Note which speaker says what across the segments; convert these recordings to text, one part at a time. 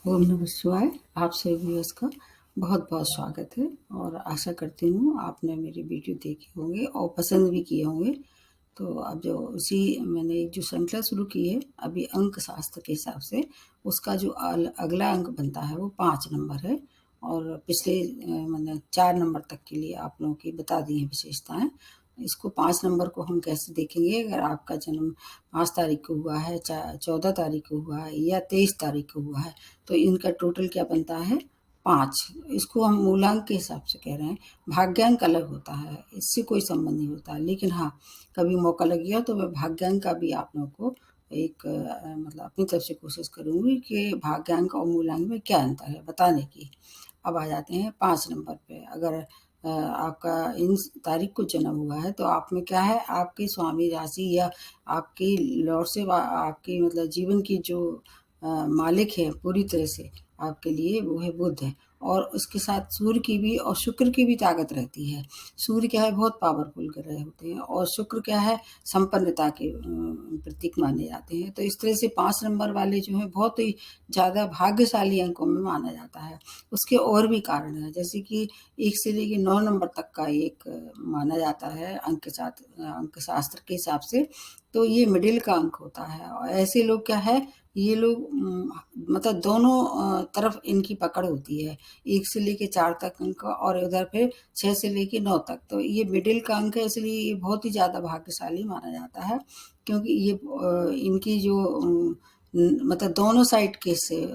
Speaker 1: ओम नमः शिवाय। आप सभी व्यूअर्स का बहुत बहुत स्वागत है और आशा करती हूँ आपने मेरी वीडियो देखे होंगे और पसंद भी किए होंगे। तो अब जो उसी मैंने एक जो श्रृंखला शुरू की है अभी अंक शास्त्र के हिसाब से, उसका जो अगला अंक बनता है वो 5 नंबर है। और पिछले मैंने 4 नंबर तक के लिए आप लोगों की बता दी हैं विशेषताएं। इसको 5 नंबर को हम कैसे देखेंगे, अगर आपका जन्म 5 तारीख को हुआ है, 14 तारीख को हुआ है या 23 तारीख को हुआ है, तो इनका टोटल क्या बनता है 5। इसको हम मूलांक के हिसाब से कह रहे हैं। भाग्यांक अलग होता है, इससे कोई संबंध नहीं होता, लेकिन हाँ कभी मौका लग गया तो मैं भाग्यांक का भी आप लोगों को एक मतलब अपनी तरफ से कोशिश करूंगी कि भाग्यांक और मूलांक में क्या अंतर है बताने की। अब आ जाते हैं 5 नंबर पे। अगर आपका इन तारीख को जन्म हुआ है तो आप में क्या है, आपकी स्वामी राशि या आपकी लॉर्ड से आपकी मतलब जीवन की जो मालिक है पूरी तरह से आपके लिए, वो है बुध है। और उसके साथ सूर्य की भी और शुक्र की भी ताकत रहती है। सूर्य क्या है, बहुत पावरफुल ग्रह होते हैं, और शुक्र क्या है, संपन्नता के प्रतीक माने जाते हैं। तो इस तरह से 5 नंबर वाले जो हैं बहुत ही ज़्यादा भाग्यशाली अंकों में माना जाता है। उसके और भी कारण हैं, जैसे कि 1 से लेके 9 नंबर तक का एक माना जाता है अंक शास्त्र के हिसाब से। तो ये मिडिल का अंक होता है, और ऐसे लोग क्या है, ये लोग मतलब दोनों तरफ इनकी पकड़ होती है। 1 से लेके 4 तक अंक और उधर फिर 6 से लेके 9 तक। तो ये मिडिल का अंक है, इसलिए ये बहुत ही ज़्यादा भाग्यशाली माना जाता है। क्योंकि ये इनकी जो मतलब दोनों साइड के से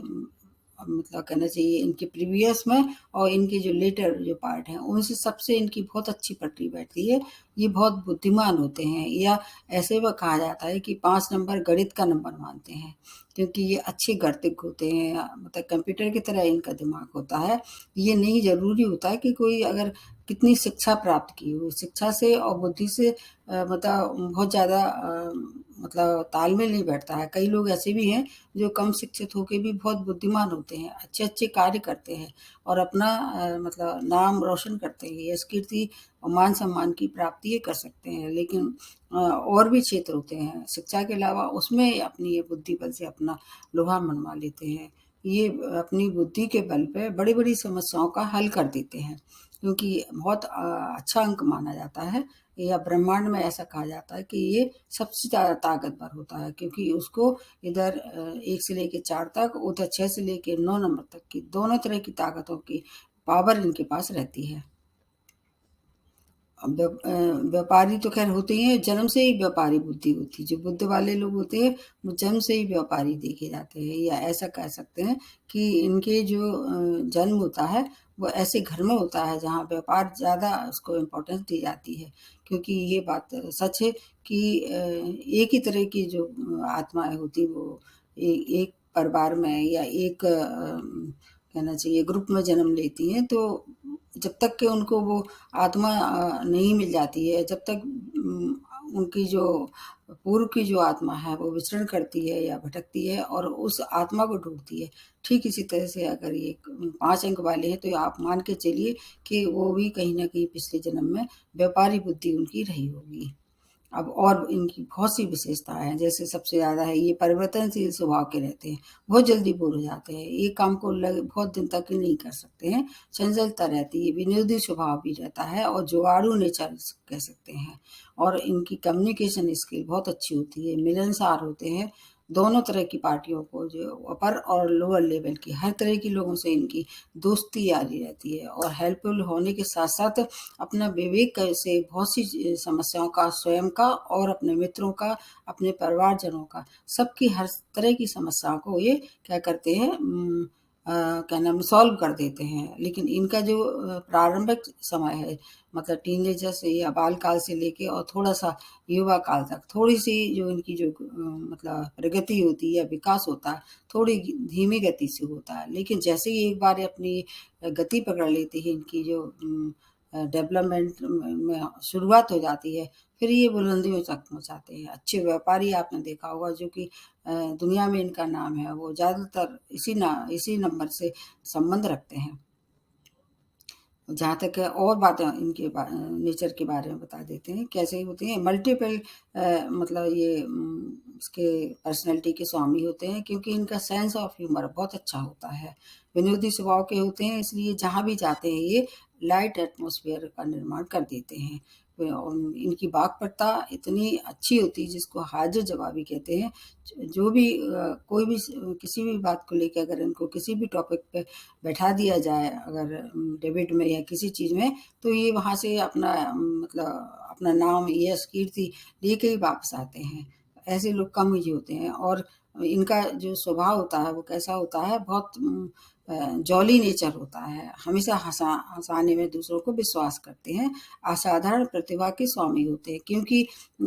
Speaker 1: मतलब कहना चाहिए इनके प्रीवियस में और इनके जो लेटर जो पार्ट हैं उनसे सबसे इनकी बहुत अच्छी पटरी बैठती है। ये बहुत बुद्धिमान होते हैं, या ऐसे वह कहा जाता है कि 5 नंबर गणित का नंबर मानते हैं, क्योंकि ये अच्छे गणितज्ञ होते हैं। मतलब कंप्यूटर की तरह इनका दिमाग होता है। ये नहीं ज़रूरी होता है कि कोई अगर कितनी शिक्षा प्राप्त की हो, शिक्षा से और बुद्धि से मतलब बहुत ज़्यादा मतलब तालमेल नहीं बैठता है। कई लोग ऐसे भी हैं जो कम शिक्षित होके भी बहुत बुद्धिमान होते हैं, अच्छे-अच्छे कार्य करते हैं और अपना मतलब नाम रोशन करते हैं, यश कीर्ति और मान-सम्मान की प्राप्ति ये कर सकते हैं। लेकिन और भी क्षेत्र होते हैं शिक्षा के अलावा, उसमें अपनी ये बुद्धि बल से अपना लोहा मनवा लेते हैं। ये अपनी बुद्धि के बल पे बड़ी-बड़ी समस्याओं का हल कर देते हैं, क्योंकि बहुत अच्छा अंक माना जाता है, या ब्रह्मांड में ऐसा कहा जाता है कि ये सबसे ज़्यादा ताकतवर होता है, क्योंकि उसको इधर 1 से लेके 4 तक, उधर 6 से लेके 9 नंबर तक की दोनों तरह की ताकतों की पावर इनके पास रहती है। व्यापारी तो खैर होते ही हैं, जन्म से ही व्यापारी बुद्धि होती है। जो बुद्ध वाले लोग होते हैं वो जन्म से ही व्यापारी देखे जाते हैं, या ऐसा कह सकते हैं कि इनके जो जन्म होता है वो ऐसे घर में होता है जहाँ व्यापार ज़्यादा उसको इम्पोर्टेंस दी जाती है। क्योंकि ये बात सच है कि एक ही तरह की जो आत्माएं होती वो एक परिवार में या एक कहना चाहिए ग्रुप में जन्म लेती हैं। तो जब तक कि उनको वो आत्मा नहीं मिल जाती है, जब तक उनकी जो पूर्व की जो आत्मा है वो विचरण करती है या भटकती है और उस आत्मा को ढूंढती है। ठीक इसी तरह से अगर ये 5 अंक वाले हैं तो आप मान के चलिए कि वो भी कहीं न कहीं पिछले जन्म में व्यापारी बुद्धि उनकी रही होगी। अब और इनकी बहुत सी विशेषताएँ हैं, जैसे सबसे ज़्यादा है ये परिवर्तनशील स्वभाव के रहते हैं, बहुत जल्दी बोर हो जाते हैं, एक काम को बहुत दिन तक ही नहीं कर सकते हैं, चंचलता रहती है, विनोदी स्वभाव भी रहता है और जुगाड़ू नेचर कह सकते हैं। और इनकी कम्युनिकेशन स्किल बहुत अच्छी होती है, मिलनसार होते हैं। दोनों तरह की पार्टियों को, जो अपर और लोअर लेवल की, हर तरह के लोगों से इनकी दोस्ती यारी रहती है, और हेल्पफुल होने के साथ-साथ अपना विवेक से बहुत सी समस्याओं का, स्वयं का और अपने मित्रों का, अपने परिवारजनों का, सबकी हर तरह की समस्याओं को ये क्या करते हैं क्या नाम सॉल्व कर देते हैं। लेकिन इनका जो प्रारंभिक समय है, मतलब टीनेजर से या बाल काल से लेके और थोड़ा-सा युवा काल तक, थोड़ी-सी जो इनकी जो मतलब प्रगति होती है या विकास होता है, थोड़ी धीमी गति से होता है। लेकिन जैसे ही एक बार अपनी गति पकड़ लेती है, इनकी जो डेवलपमेंट में शुरुआत हो जाती है, फिर ये बुलंदियों तक पहुँचाते हैं। अच्छे व्यापारी आपने देखा होगा, जो कि दुनिया में इनका नाम है, वो ज़्यादातर इसी नंबर से संबंध रखते हैं। जहाँ तक है और बातें इनके नेचर के बारे में बता देते हैं, कैसे होते हैं मल्टीपल मतलब ये इसके पर्सनैलिटी के स्वामी होते हैं, क्योंकि इनका सेंस ऑफ ह्यूमर बहुत अच्छा होता है। विनोदी स्वभाव के होते हैं, इसलिए जहाँ भी जाते हैं ये लाइट एटमॉस्फेयर का निर्माण कर देते हैं। इनकी वाक्पटुता इतनी अच्छी होती है जिसको हाजिर जवाबी कहते हैं। जो भी कोई भी किसी भी बात को लेके अगर इनको किसी भी टॉपिक पे बैठा दिया जाए, अगर डिबेट में या किसी चीज़ में, तो ये वहाँ से अपना मतलब अपना नाम, यश, कीर्ति लेके ही वापस आते हैं। ऐसे लोग कम ही होते हैं। और इनका जो स्वभाव होता है वो कैसा होता है, बहुत जॉली नेचर होता है। हमेशा हँसाने में दूसरों को विश्वास करते हैं। असाधारण प्रतिभा के स्वामी होते हैं, क्योंकि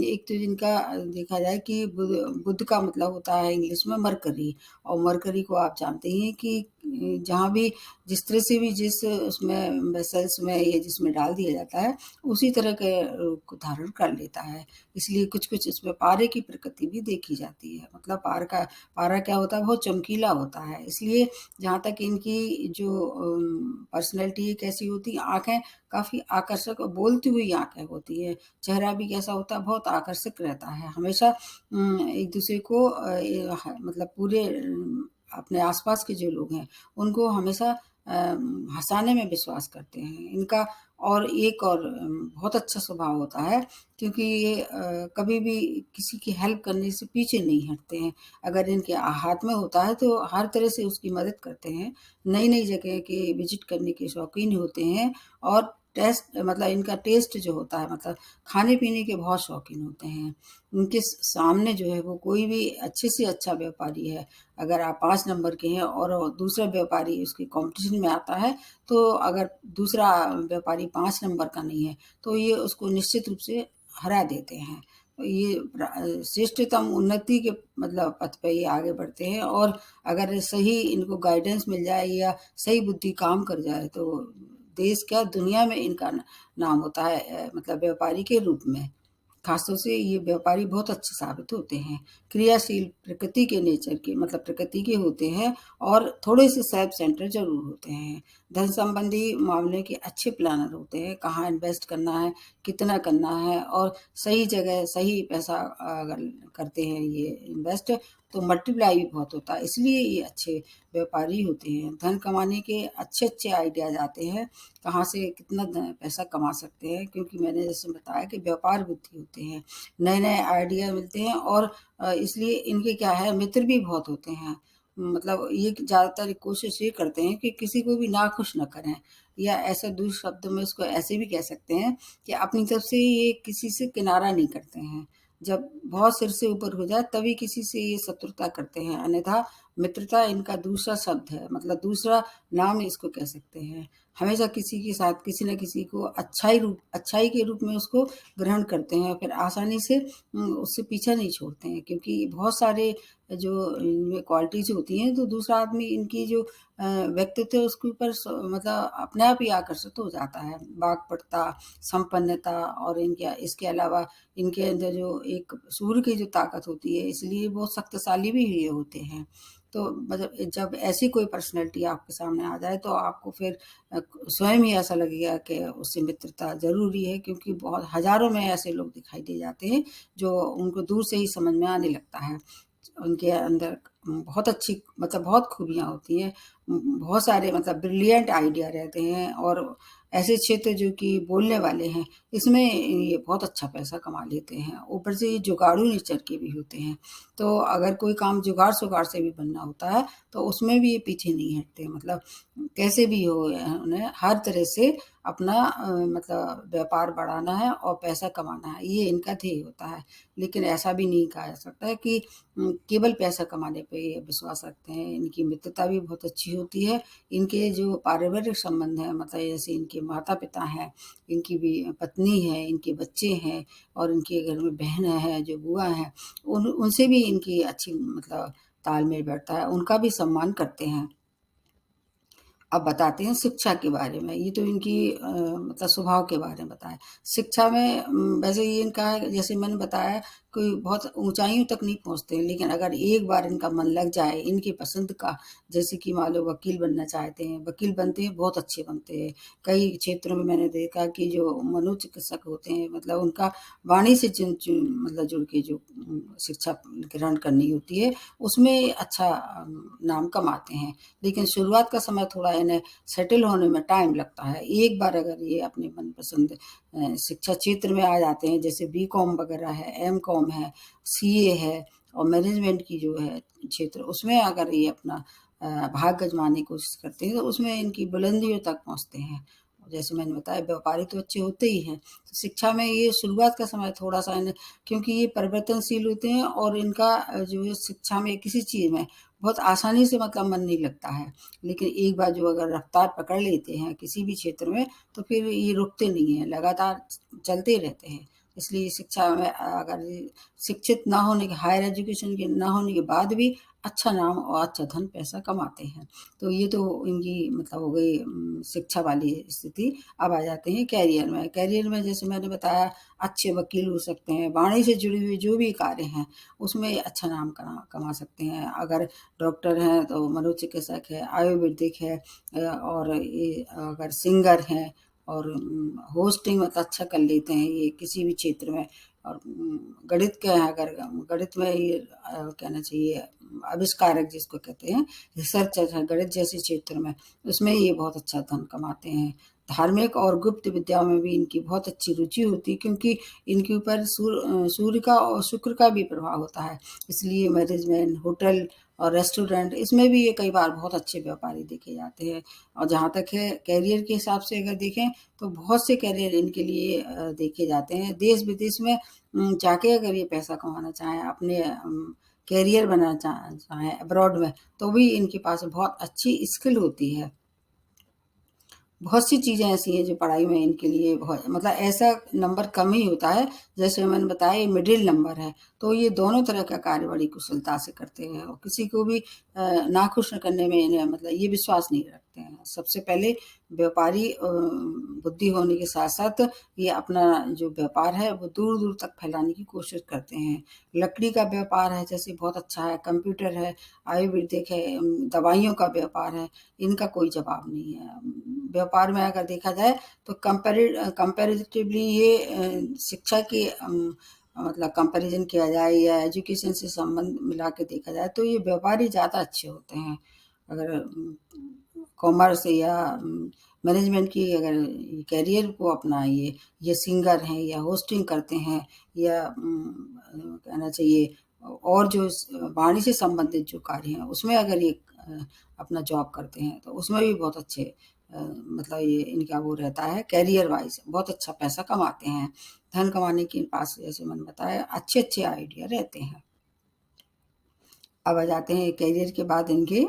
Speaker 1: एक तो जिनका देखा जाए कि बुध का मतलब होता है इंग्लिश में मरकरी, और मरकरी को आप जानते ही हैं कि जहाँ भी जिस तरह से भी जिस उसमें वेसल्स में या जिसमें डाल दिया जाता है उसी तरह के रूप को धारण कर लेता है। इसलिए कुछ-कुछ इसमें पारे की प्रकृति भी देखी जाती है। मतलब पारा क्या होता है, बहुत चमकीला होता है। इसलिए जहाँ तक इनकी जो पर्सनैलिटी है कैसी होती है, आँखें काफ़ी आकर्षक और बोलती हुई आँखें होती हैं। चेहरा भी कैसा होता है, बहुत आकर्षक रहता है। हमेशा एक-दूसरे को मतलब पूरे अपने आस-पास के जो लोग हैं, उनको हमेशा हँसाने में विश्वास करते हैं। इनका और एक और बहुत अच्छा स्वभाव होता है, क्योंकि ये कभी भी किसी की हेल्प करने से पीछे नहीं हटते हैं। अगर इनके हाथ में होता है तो हर तरह से उसकी मदद करते हैं। नई-नई जगह के विज़िट करने के शौकीन होते हैं, और टेस्ट मतलब इनका टेस्ट जो होता है, मतलब खाने-पीने के बहुत शौकीन होते हैं। उनके सामने जो है वो कोई भी अच्छे से अच्छा व्यापारी है, अगर आप 5 नंबर के हैं और दूसरा व्यापारी उसके कॉम्पिटिशन में आता है, तो अगर दूसरा व्यापारी 5 नंबर का नहीं है, तो ये उसको निश्चित रूप से हरा देते हैं। तो ये श्रेष्ठतम उन्नति के मतलब पथ पे ये आगे बढ़ते हैं, और अगर सही इनको गाइडेंस मिल जाए या सही बुद्धि काम कर जाए, तो देश क्या दुनिया में इनका नाम होता है, मतलब व्यापारी के रूप में। खासतौर से ये व्यापारी बहुत अच्छे साबित होते हैं। क्रियाशील प्रकृति के नेचर के मतलब प्रकृति के होते हैं, और थोड़े से सेल्फ सेंटर ज़रूर होते हैं। धन संबंधी मामले के अच्छे प्लानर होते हैं, कहाँ इन्वेस्ट करना है, कितना करना है, और सही जगह सही पैसा अगर करते हैं ये इन्वेस्ट, तो मल्टीप्लाई भी बहुत होता है। इसलिए ये अच्छे व्यापारी होते हैं। धन कमाने के अच्छे-अच्छे आइडियाज़ आते हैं, कहाँ से कितना पैसा कमा सकते हैं, क्योंकि मैंने जैसे बताया कि व्यापार बुद्धि होते हैं। नए-नए आइडिया मिलते हैं, और इसलिए इनके क्या है, मित्र भी बहुत होते हैं। मतलब ये ज़्यादातर कोशिश ये करते हैं कि किसी को भी नाखुश ना करें, या ऐसे दूसरे शब्द में इसको ऐसे भी कह सकते हैं कि अपनी तरफ से ये किसी से किनारा नहीं करते हैं। जब बहुत सिर से ऊपर हो जाए तभी किसी से ये शत्रुता करते हैं, अन्यथा मित्रता इनका दूसरा शब्द है, मतलब दूसरा नाम इसको कह सकते हैं। हमेशा किसी के साथ किसी न किसी को अच्छाई के रूप में उसको ग्रहण करते हैं, फिर आसानी से उससे पीछा नहीं छोड़ते हैं, क्योंकि बहुत सारे जो इनमें क्वालिटीज़ होती हैं, तो दूसरा आदमी इनकी जो व्यक्तित्व है उसके ऊपर मतलब अपने आप ही आकर्षित हो जाता है। वाक्पटुता, संपन्नता, और इनके इसके अलावा इनके अंदर जो एक सूर्य की जो ताकत होती है, इसलिए वो शक्तिशाली भी ये होते हैं। तो मतलब जब ऐसी कोई पर्सनैलिटी आपके सामने आ जाए, तो आपको फिर स्वयं ही ऐसा लगेगा कि उससे मित्रता ज़रूरी है, क्योंकि बहुत हज़ारों में ऐसे लोग दिखाई दे जाते हैं, जो उनको दूर से ही समझ में आने लगता है। उनके अंदर बहुत अच्छी मतलब बहुत खूबियाँ होती हैं। बहुत सारे मतलब ब्रिलियंट आइडिया रहते हैं, और ऐसे क्षेत्र जो कि बोलने वाले हैं, इसमें ये बहुत अच्छा पैसा कमा लेते हैं। ऊपर से ये जुगाड़ू नेचर के भी होते हैं। तो अगर कोई काम जुगाड़-सुगाड़ से भी बनना होता है, तो उसमें भी ये पीछे नहीं हटते। मतलब कैसे भी हो, उन्हें हर तरह से अपना मतलब व्यापार बढ़ाना है और पैसा कमाना है, ये इनका ध्येय होता है। लेकिन ऐसा भी नहीं कहा जा सकता है कि केवल पैसा कमाने पे ये विश्वास रखते हैं। इनकी मित्रता भी बहुत अच्छी होती है। इनके जो पारिवारिक संबंध हैं, मतलब जैसे इनके माता-पिता हैं, इनकी भी पत्नी है, इनके बच्चे हैं, और इनके घर में बहन है, जो बुआ हैं, उनसे भी इनकी अच्छी मतलब तालमेल बैठता है, उनका भी सम्मान करते हैं। अब बताते हैं शिक्षा के बारे में। ये तो इनकी मतलब स्वभाव के बारे में बताया। शिक्षा में वैसे ये इनका है, जैसे मैंने बताया कोई बहुत ऊंचाइयों तक नहीं पहुंचते हैं, लेकिन अगर एक बार इनका मन लग जाए इनकी पसंद का, जैसे कि मान लो वकील बनना चाहते हैं, वकील बनते हैं, बहुत अच्छे बनते हैं। कई क्षेत्रों में मैंने देखा कि जो मनोचिकित्सक होते हैं, मतलब उनका वाणी से मतलब जुड़ के जो शिक्षा ग्रहण करनी होती है, उसमें अच्छा नाम कमाते हैं। लेकिन शुरुआत का समय थोड़ा इन्हें सेटल होने में टाइम लगता है। एक बार अगर ये अपने मनपसंद शिक्षा क्षेत्र में आ जाते हैं, जैसे बीकॉम वगैरह है, एमकॉम है, सीए है, और मैनेजमेंट की जो है क्षेत्र, उसमें अगर ये अपना भाग्य आजमाने की कोशिश करते हैं, तो उसमें इनकी बुलंदियों तक पहुंचते हैं। जैसे मैंने बताया, व्यापारी तो अच्छे होते ही हैं। तो शिक्षा में ये शुरुआत का समय थोड़ा सा इन्हें, क्योंकि ये परिवर्तनशील होते हैं और इनका जो है शिक्षा में किसी चीज़ में बहुत आसानी से मतलब मन नहीं लगता है। लेकिन एक बार जो अगर रफ्तार पकड़ लेते हैं किसी भी क्षेत्र में, तो फिर ये रुकते नहीं हैं, लगातार चलते रहते हैं। इसलिए शिक्षा में अगर शिक्षित ना होने के, हायर एजुकेशन के ना होने के बाद भी अच्छा नाम और अच्छा धन पैसा कमाते हैं। तो ये तो इनकी मतलब हो गई शिक्षा वाली स्थिति। अब आ जाते हैं करियर में। करियर में जैसे मैंने बताया, अच्छे वकील हो सकते हैं, वाणी से जुड़ी हुई जो भी कार्य हैं उसमें अच्छा नाम कमा सकते हैं। अगर डॉक्टर हैं तो मनोचिकित्सक है, आयुर्वेदिक है, और ये अगर सिंगर हैं और होस्टिंग मतलब अच्छा कर लेते हैं ये किसी भी क्षेत्र में, और गणित के हैं, अगर गणित में ये कहना चाहिए आविष्कारक जिसको कहते हैं, रिसर्चर है गणित जैसे क्षेत्र में, उसमें ये बहुत अच्छा धन कमाते हैं। धार्मिक और गुप्त विद्याओं में भी इनकी बहुत अच्छी रुचि होती है, क्योंकि इनके ऊपर सूर्य का और शुक्र का भी प्रभाव होता है। इसलिए मैनेजमेंट, होटल और रेस्टोरेंट, इसमें भी ये कई बार बहुत अच्छे व्यापारी देखे जाते हैं। और जहाँ तक है करियर के हिसाब से अगर देखें, तो बहुत से करियर इनके लिए देखे जाते हैं। देश विदेश में जाके अगर ये पैसा कमाना चाहें, अपने करियर बनाना चाहें अब्रॉड में, तो भी इनके पास बहुत अच्छी स्किल होती है। बहुत सी चीज़ें ऐसी हैं जो पढ़ाई में इनके लिए बहुत मतलब ऐसा नंबर कम ही होता है। जैसे मैंने बताया ये मिडिल नंबर है, तो ये दोनों तरह का कार्य बड़ी कुशलता से करते हैं और किसी को भी नाखुश करने में इन्हें मतलब ये विश्वास नहीं रखते हैं। सबसे पहले व्यापारी बुद्धि होने के साथ-साथ ये अपना जो व्यापार है वो दूर-दूर तक फैलाने की कोशिश करते हैं। लकड़ी का व्यापार है जैसे बहुत अच्छा है, कंप्यूटर है, आयुर्वेदिक है, दवाइयों का व्यापार है, इनका कोई जवाब नहीं है। व्यापार में अगर देखा जाए तो कंपैरेटिवली ये शिक्षा के मतलब कंपैरिजन किया जाए या एजुकेशन से संबंध मिला के देखा जाए, तो ये व्यापारी ज़्यादा अच्छे होते हैं। अगर कॉमर्स या मैनेजमेंट की अगर करियर को अपनाइए, ये सिंगर हैं या होस्टिंग करते हैं या कहना चाहिए और जो वाणी से संबंधित जो कार्य हैं उसमें अगर ये अपना जॉब करते हैं, तो उसमें भी बहुत अच्छे मतलब ये इनका वो रहता है, करियर वाइज बहुत अच्छा पैसा कमाते हैं। धन कमाने के पास जैसे मैंने बताया अच्छे-अच्छे आइडिया रहते हैं। अब आ जाते हैं करियर के बाद इनके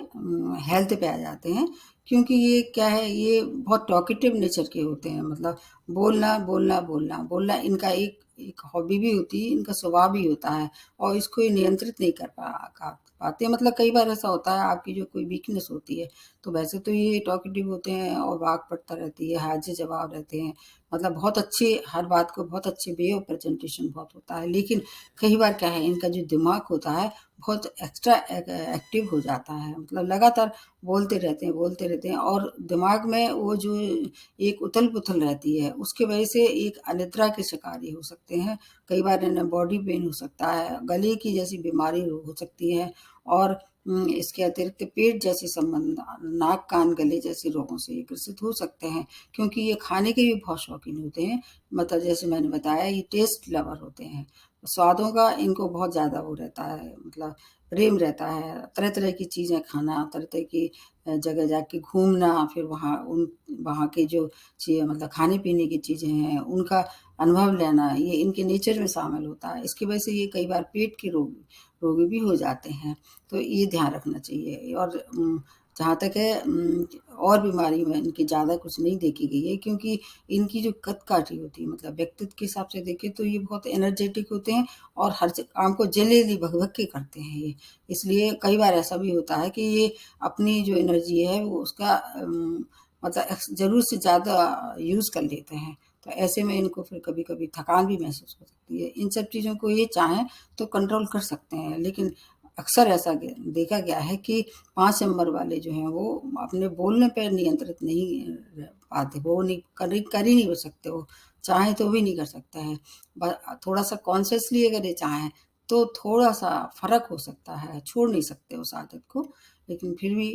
Speaker 1: हेल्थ पे आ जाते हैं, क्योंकि ये क्या है, ये बहुत टॉकेटिव नेचर के होते हैं। मतलब बोलना बोलना बोलना बोलना इनका एक एक हॉबी भी होती है, इनका स्वभाव भी होता है और इसको ये नियंत्रित नहीं कर पाते। मतलब कई बार ऐसा होता है आपकी जो कोई वीकनेस होती है, तो वैसे तो ये टॉकेटिव होते हैं और वाक्पटुता रहती है, हाजिर जवाब रहते हैं, मतलब बहुत अच्छे हर बात को बहुत अच्छे वे ऑफ प्रेजेंटेशन बहुत होता है। लेकिन कई बार क्या है, इनका जो दिमाग होता है बहुत एक्स्ट्रा एक्टिव हो जाता है। मतलब लगातार बोलते रहते हैं और दिमाग में वो जो एक उथल-पुथल रहती है, उसकी वजह से एक अनिद्रा के शिकार ये हो सकते हैं। कई बार इन्हें बॉडी पेन हो सकता है, गले की जैसी बीमारी हो सकती है और इसके अतिरिक्त पेट जैसे संबंध, नाक, कान, गले जैसे रोगों से ये ग्रसित हो सकते हैं, क्योंकि ये खाने के भी बहुत शौकीन होते हैं। मतलब जैसे मैंने बताया ये टेस्ट लवर होते हैं। स्वादों का इनको बहुत ज़्यादा वो रहता है, मतलब प्रेम रहता है, तरह-तरह की चीज़ें खाना, तरह-तरह की जगह जाके घूमना, फिर वहाँ के जो चीज़ें मतलब खाने-पीने की चीज़ें हैं, उनका अनुभव लेना, ये इनके नेचर में शामिल होता है। इसकी वजह से ये कई बार पेट के रोगी भी हो जाते हैं, तो ये ध्यान रखना चाहिए। और जहाँ तक है और बीमारी में इनकी ज़्यादा कुछ नहीं देखी गई है, क्योंकि इनकी जो कद-काठी होती है, मतलब व्यक्तित्व के हिसाब से देखें तो ये बहुत एनर्जेटिक होते हैं और हर काम को जल्दी-जल्दी भग-भग के करते हैं ये। इसलिए कई बार ऐसा भी होता है कि ये अपनी जो एनर्जी है वो उसका मतलब ज़रूरत से ज़्यादा यूज़ कर लेते हैं। तो ऐसे में इनको फिर कभी-कभी थकान भी महसूस हो सकती है। इन सब चीज़ों को ये चाहें तो कंट्रोल कर सकते हैं, लेकिन अक्सर ऐसा देखा गया है कि 5 नंबर वाले जो हैं वो अपने बोलने पे नियंत्रित नहीं रह पाते, वो नहीं कर ही नहीं सकते, वो चाहें तो भी नहीं कर सकते हैं। थोड़ा-सा कॉन्शियसली अगर ये चाहें तो थोड़ा-सा फ़र्क हो सकता है, छोड़ नहीं सकते उस आदत को। लेकिन फिर भी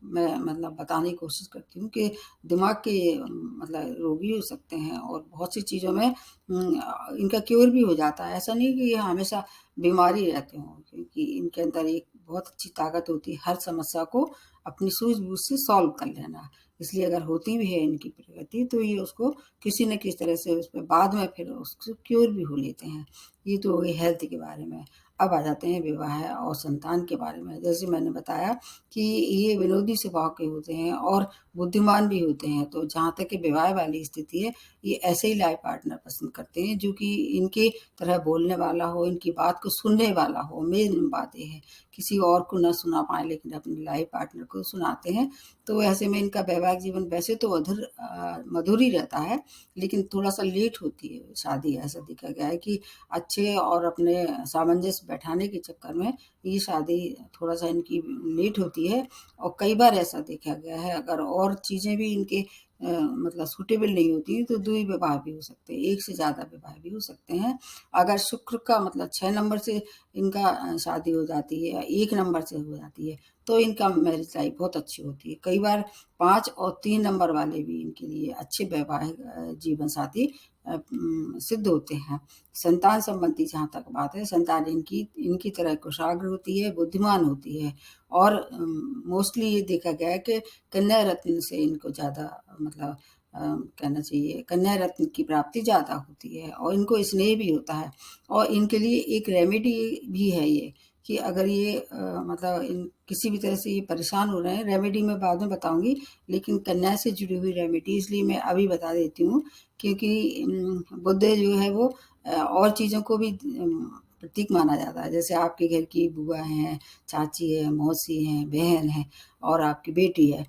Speaker 1: मैं मतलब बताने की कोशिश करती हूँ कि दिमाग के मतलब रोगी हो सकते हैं और बहुत सी चीज़ों में इनका क्योर भी हो जाता है। ऐसा नहीं कि ये हमेशा बीमार ही रहते हों, क्योंकि इनके अंदर एक बहुत अच्छी ताकत होती है हर समस्या को अपनी सूझ-बूझ से सॉल्व कर लेना। इसलिए अगर होती भी है इनकी प्रगति तो ये उसको किसी न किसी तरह से उसपे बाद में फिर उसको क्योर भी हो लेते हैं। ये तो हो गई हेल्थ के बारे में। अब आ जाते हैं विवाह और संतान के बारे में। जैसे मैंने बताया कि ये विनोदी स्वभाव के होते हैं और बुद्धिमान भी होते हैं। तो जहाँ तक कि विवाह वाली स्थिति है, ये ऐसे ही लाइफ पार्टनर पसंद करते हैं जो कि इनकी तरह बोलने वाला हो, इनकी बात को सुनने वाला हो। मेन बात ये है, किसी और को ना सुना पाएँ लेकिन अपने लाइफ पार्टनर को सुनाते हैं। तो ऐसे में इनका वैवाहिक जीवन वैसे तो मधुर ही रहता है, लेकिन थोड़ा-सा लेट होती है शादी। ऐसा देखा गया है कि अच्छे और अपने सामंजस्य बैठाने के चक्कर में ये शादी थोड़ा-सा इनकी लेट होती है और कई बार ऐसा देखा गया है अगर और चीज़ें भी इनके मतलब सूटेबल नहीं होती तो 2 विवाह भी हो सकते हैं, 1 से ज़्यादा विवाह भी हो सकते हैं। अगर शुक्र का मतलब 6 नंबर से इनका शादी हो जाती है या 1 नंबर से हो जाती है, तो इनका मैरिज लाइफ बहुत अच्छी होती है। कई बार 5 और 3 नंबर वाले भी इनके लिए अच्छे वैवाहिक जीवन साथी सिद्ध होते हैं। संतान संबंधी जहाँ तक बात है, संतान इनकी इनकी तरह कुशाग्र होती है, बुद्धिमान होती है और मोस्टली ये देखा गया है कि कन्या रत्न से इनको ज़्यादा मतलब कहना चाहिए कन्या रत्न की प्राप्ति ज़्यादा होती है और इनको स्नेह भी होता है और इनके लिए एक रेमेडी भी है ये कि अगर ये मतलब इन किसी भी तरह से ये परेशान हो रहे हैं, रेमेडी मैं बाद में बताऊँगी, लेकिन कन्या से जुड़ी हुई रेमेडी इसलिए मैं अभी बता देती हूँ क्योंकि बुध जो है वो और चीज़ों को भी प्रतीक माना जाता है। जैसे आपके घर की बुआ हैं, चाची है, मौसी हैं, बहन है और आपकी बेटी है।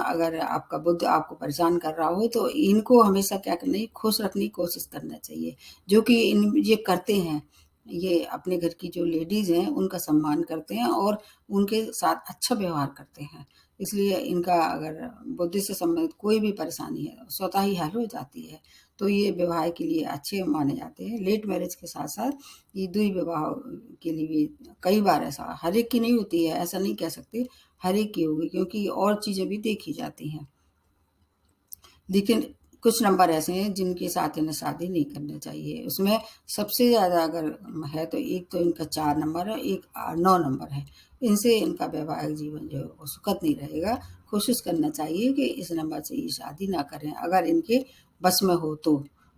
Speaker 1: अगर आपका बुध आपको परेशान कर रहा हो तो इनको हमेशा क्या करना है, खुश रखने की कोशिश करना चाहिए, जो कि ये करते हैं। ये अपने घर की जो लेडीज़ हैं उनका सम्मान करते हैं और उनके साथ अच्छा व्यवहार करते हैं। इसलिए इनका अगर बुद्धि से संबंधित कोई भी परेशानी है, स्वतः ही हल हो जाती है। तो ये विवाह के लिए अच्छे माने जाते हैं। लेट मैरिज के साथ-साथ ये द्वि विवाह के लिए भी कई बार ऐसा हर एक की नहीं होती है, ऐसा नहीं कह सकते, हर एक की होगी क्योंकि और चीज़ें भी देखी जाती हैं। लेकिन कुछ नंबर ऐसे हैं जिनके साथ इन्हें शादी नहीं करनी चाहिए। उसमें सबसे ज़्यादा अगर है तो एक तो इनका 4 नंबर है, एक 9 नंबर है। इनसे इनका वैवाहिक जीवन जो है वो सुखद नहीं रहेगा। कोशिश करना चाहिए कि इस नंबर से ये शादी ना करें अगर इनके बस में हो तो।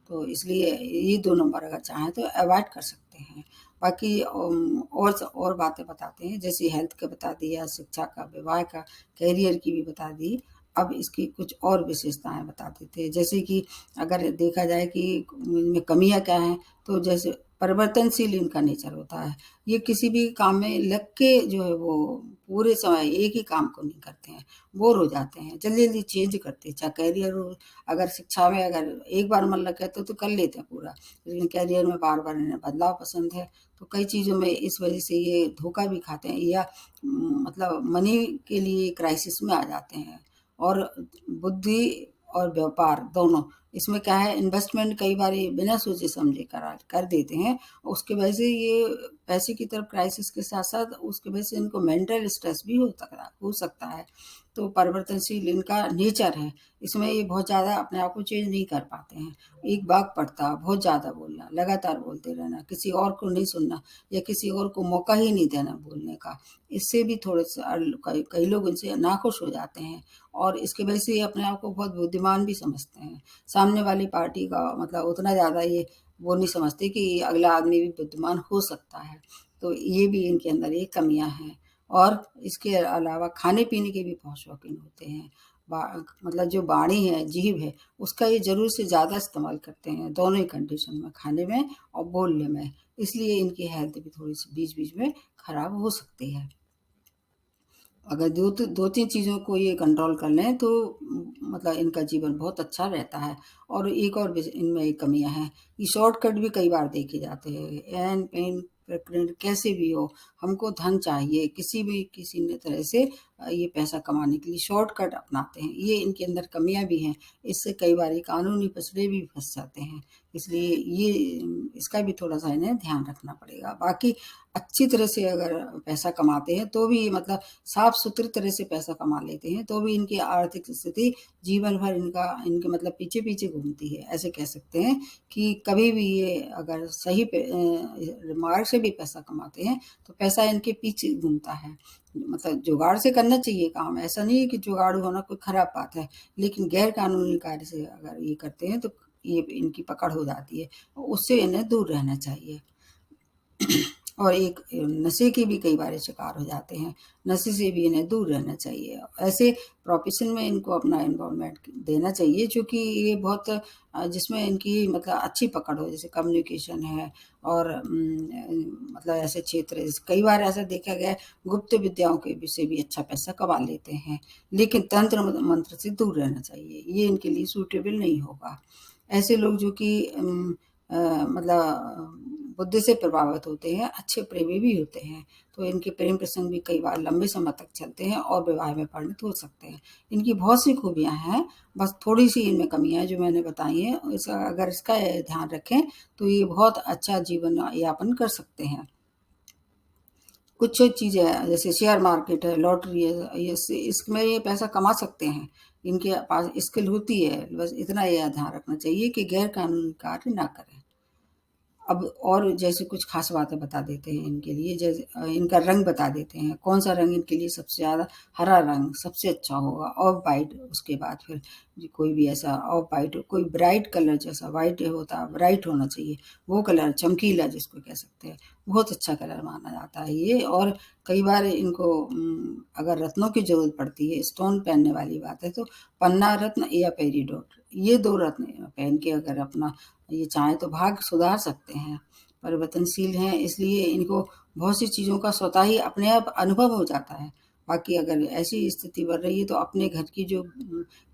Speaker 1: तो इसलिए ये 2 नंबर अगर चाहें तो अवॉइड कर सकते हैं। बाकी और बातें बताते हैं जैसे हेल्थ का बता दिया, शिक्षा का, विवाह का, करियर की भी बता दी। अब इसकी कुछ और विशेषताएँ बता देते हैं। जैसे कि अगर देखा जाए कि इनमें कमियाँ क्या हैं, तो जैसे परिवर्तनशील इनका नेचर होता है। ये किसी भी काम में लग के जो है वो पूरे समय एक ही काम को नहीं करते हैं, बोर हो जाते हैं, जल्दी-जल्दी चेंज करते हैं। चाहे करियर हो, अगर शिक्षा में अगर एक बार मन लग गया तो कर लेते हैं पूरा। लेकिन करियर में बार-बार इन्हें बदलाव पसंद है, तो कई चीज़ों में इस वजह से ये धोखा भी खाते हैं या मतलब मनी के लिए क्राइसिस में आ जाते हैं। और बुद्धि और व्यापार दोनों, इसमें क्या है इन्वेस्टमेंट कई बार ये बिना सोचे समझे कर देते हैं। उसकी वजह से ये पैसे की तरफ क्राइसिस के साथ-साथ उसकी वजह से इनको मेंटल स्ट्रेस भी हो सकता है। तो परिवर्तनशील इनका नेचर है, इसमें ये बहुत ज़्यादा अपने आप को चेंज नहीं कर पाते हैं। एक बाक पड़ता, बहुत ज़्यादा बोलना, लगातार बोलते रहना, किसी और को नहीं सुनना या किसी और को मौका ही नहीं देना बोलने का। इससे भी थोड़े से कई कई लोग इनसे नाखुश हो जाते हैं और इसकी वजह से ये अपने आप को बहुत बुद्धिमान भी समझते हैं। सामने वाली पार्टी का मतलब उतना ज़्यादा ये वो नहीं समझते कि अगला आदमी भी बुद्धिमान हो सकता है। तो ये भी इनके अंदर ये कमियाँ हैं और इसके अलावा खाने-पीने के भी बहुत शौकीन होते हैं। बा मतलब जो वाणी है, जीभ है, उसका ये ज़रूरत से ज़्यादा इस्तेमाल करते हैं, दोनों ही कंडीशन में, खाने में और बोलने में। इसलिए इनकी हेल्थ भी थोड़ी-सी बीच-बीच में खराब हो सकती है। अगर दो तीन चीज़ों को ये कंट्रोल कर लें तो मतलब इनका जीवन बहुत अच्छा रहता है। और एक और भी इनमें एक कमियाँ हैं, ये शॉर्टकट भी कई बार देखे जाते हैं। एन-पेन प्रकरण कैसे भी हो, हमको धन चाहिए, किसी न तरह से ये पैसा कमाने के लिए शॉर्टकट अपनाते हैं। ये इनके अंदर कमियाँ भी हैं, इससे कई बार ये कानूनी पचड़े भी फँस जाते हैं। इसलिए ये इसका भी थोड़ा-सा इन्हें ध्यान रखना पड़ेगा। बाकी अच्छी तरह से अगर पैसा कमाते हैं तो भी मतलब साफ-सुथरी तरह से पैसा कमा लेते हैं, तो भी इनकी आर्थिक स्थिति जीवन भर इनके मतलब पीछे-पीछे घूमती है। ऐसे कह सकते हैं कि कभी भी ये अगर सही मार्ग से भी पैसा कमाते हैं, तो पैसा इनके पीछे घूमता है। मतलब जुगाड़ से करना चाहिए काम, ऐसा नहीं है कि जुगाड़ू होना कोई खराब बात है, लेकिन गैर कानूनी कार्य से अगर ये करते हैं, तो ये इनकी पकड़ हो जाती है। उससे इन्हें दूर रहना चाहिए। और एक नशे के भी कई बार शिकार हो जाते हैं, नशे से भी इन्हें दूर रहना चाहिए। ऐसे प्रोफ़ेशन में इनको अपना इन्वॉल्वमेंट देना चाहिए जो कि ये बहुत जिसमें इनकी मतलब अच्छी पकड़ हो, जैसे कम्युनिकेशन है और मतलब ऐसे क्षेत्र कई बार ऐसा देखा गया है, गुप्त विद्याओं के से भी अच्छा पैसा कमा लेते हैं, लेकिन तंत्र मंत्र से दूर रहना चाहिए, ये इनके लिए सूटेबल नहीं होगा। ऐसे लोग जो कि मतलब बुद्धि से प्रभावित होते हैं, अच्छे प्रेमी भी होते हैं, तो इनके प्रेम प्रसंग भी कई बार लंबे समय तक चलते हैं और विवाह में परिणत हो सकते हैं। इनकी बहुत सी खूबियाँ हैं, बस थोड़ी-सी इनमें कमियाँ हैं जो मैंने बताई हैं, इसका ध्यान रखें, तो ये बहुत अच्छा जीवन यापन कर सकते हैं। कुछ चीज़ें हैं, जैसे शेयर मार्केट है, लॉटरी है, इसमें ये पैसा कमा सकते हैं। इनके पास स्किल होती है, बस इतना ये ध्यान रखना चाहिए कि गैर कानूनी कार्य ना करें। अब और जैसे कुछ ख़ास बातें बता देते हैं इनके लिए, जैसे इनका रंग बता देते हैं, कौन-सा रंग इनके लिए सबसे ज़्यादा हरा रंग सबसे अच्छा होगा, ऑफ व्हाइट उसके बाद फिर कोई भी ऐसा ऑफ व्हाइट कोई ब्राइट कलर जैसा व्हाइट होता है, ब्राइट होना चाहिए, वो कलर चमकीला जिसको कह सकते हैं, बहुत अच्छा कलर माना जाता है ये। और कई बार इनको अगर रत्नों की ज़रूरत पड़ती है, स्टोन पहनने वाली बात है, तो पन्ना रत्न या पेरीडोट ये 2 रत्न पहन के अगर अपना ये चाहें तो भाग्य सुधार सकते हैं। परिवर्तनशील हैं इसलिए इनको बहुत सी चीज़ों का स्वतः ही अपने आप अनुभव हो जाता है। बाकी अगर ऐसी स्थिति बन रही है तो अपने घर की जो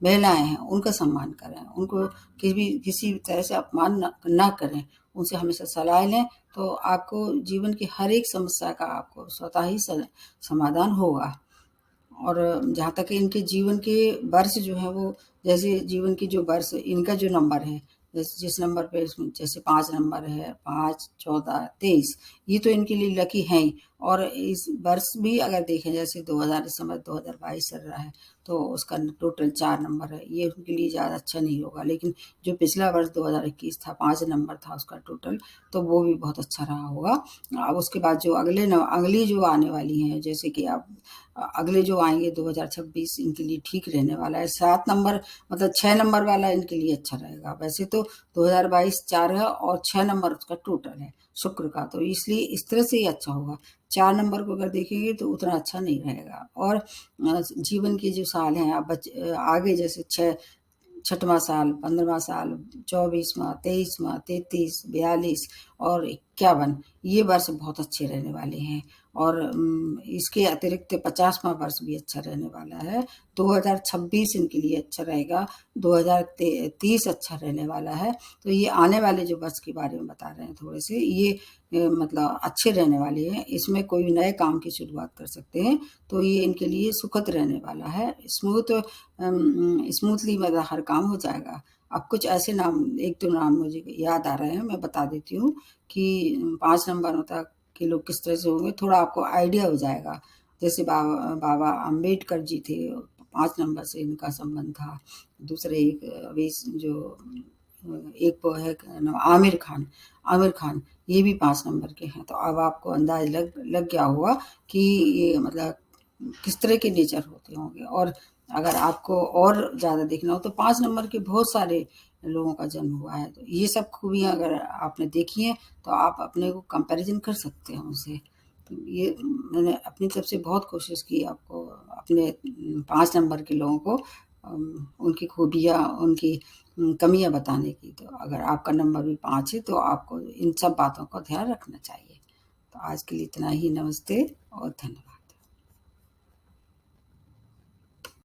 Speaker 1: महिलाएँ हैं उनका सम्मान करें, उनको किसी भी तरह से अपमान ना करें, उनसे हमेशा सलाह लें, तो आपको जीवन की हर एक समस्या का आपको स्वतः ही समाधान होगा। और जहाँ तक है इनके जीवन के वर्ष जो हैं वो जैसे जीवन की जो वर्ष इनका जो नंबर है, जिस नंबर पे इसमें जैसे 5 नंबर है, 5, 14, 23 ये तो इनके लिए लकी हैं ही। और इस वर्ष भी अगर देखें जैसे 2000 इस समय 2022 चल रहा है, तो उसका टोटल 4 नंबर है, ये उनके लिए ज़्यादा अच्छा नहीं होगा। लेकिन जो पिछला वर्ष 2021 था, 5 नंबर था उसका टोटल, तो वो भी बहुत अच्छा रहा होगा। अब उसके बाद जो अगली जो आने वाली हैं, जैसे कि अब अगले जो आएँगे 2026 इनके लिए ठीक रहने वाला है। 7 नंबर मतलब 6 नंबर वाला इनके लिए अच्छा रहेगा। वैसे तो 2022 4 है और 6 नंबर उसका टोटल है शुक्र का, तो इसलिए इस तरह से ही अच्छा होगा। 4 नंबर को अगर देखेंगे तो उतना अच्छा नहीं रहेगा। और जीवन के जो साल हैं आगे जैसे 6वाँ साल, 15वाँ साल, 24वाँ, 23वाँ, 33, 42 और 51 ये वर्ष बहुत अच्छे रहने वाले हैं। और इसके अतिरिक्त 50वाँ वर्ष भी अच्छा रहने वाला है। 2026 इनके लिए अच्छा रहेगा, 2030 अच्छा रहने वाला है। तो ये आने वाले जो वर्ष के बारे में बता रहे हैं थोड़े-से, ये मतलब अच्छे रहने वाले हैं। इसमें कोई नए काम की शुरुआत कर सकते हैं, तो ये इनके लिए सुखद रहने वाला है। स्मूथली मतलब हर काम हो जाएगा। अब कुछ ऐसे नाम 1-2 नाम मुझे याद आ रहे हैं, मैं बता देती हूँ कि 5 नंबरों तक के लोग किस तरह से होंगे, थोड़ा आपको आइडिया हो जाएगा। जैसे बाबा अम्बेडकर जी थे, 5 नंबर से इनका संबंध था। दूसरे एक अभी जो एक वो है क्या नाम आमिर खान ये भी 5 नंबर के हैं। तो अब आपको अंदाज़ लग गया होगा कि ये मतलब किस तरह के नेचर होते होंगे। और अगर आपको और ज़्यादा देखना हो तो 5 नंबर के बहुत सारे लोगों का जन्म हुआ है। तो ये सब खूबियाँ अगर आपने देखी हैं तो आप अपने को कंपैरिज़न कर सकते हैं उनसे। तो ये मैंने अपनी तरफ से बहुत कोशिश की आपको अपने 5 नंबर के लोगों को उनकी खूबियाँ, उनकी कमियाँ बताने की। तो अगर आपका नंबर भी 5 है तो आपको इन सब बातों का ध्यान रखना चाहिए। तो आज के लिए इतना ही, नमस्ते और धन्यवाद।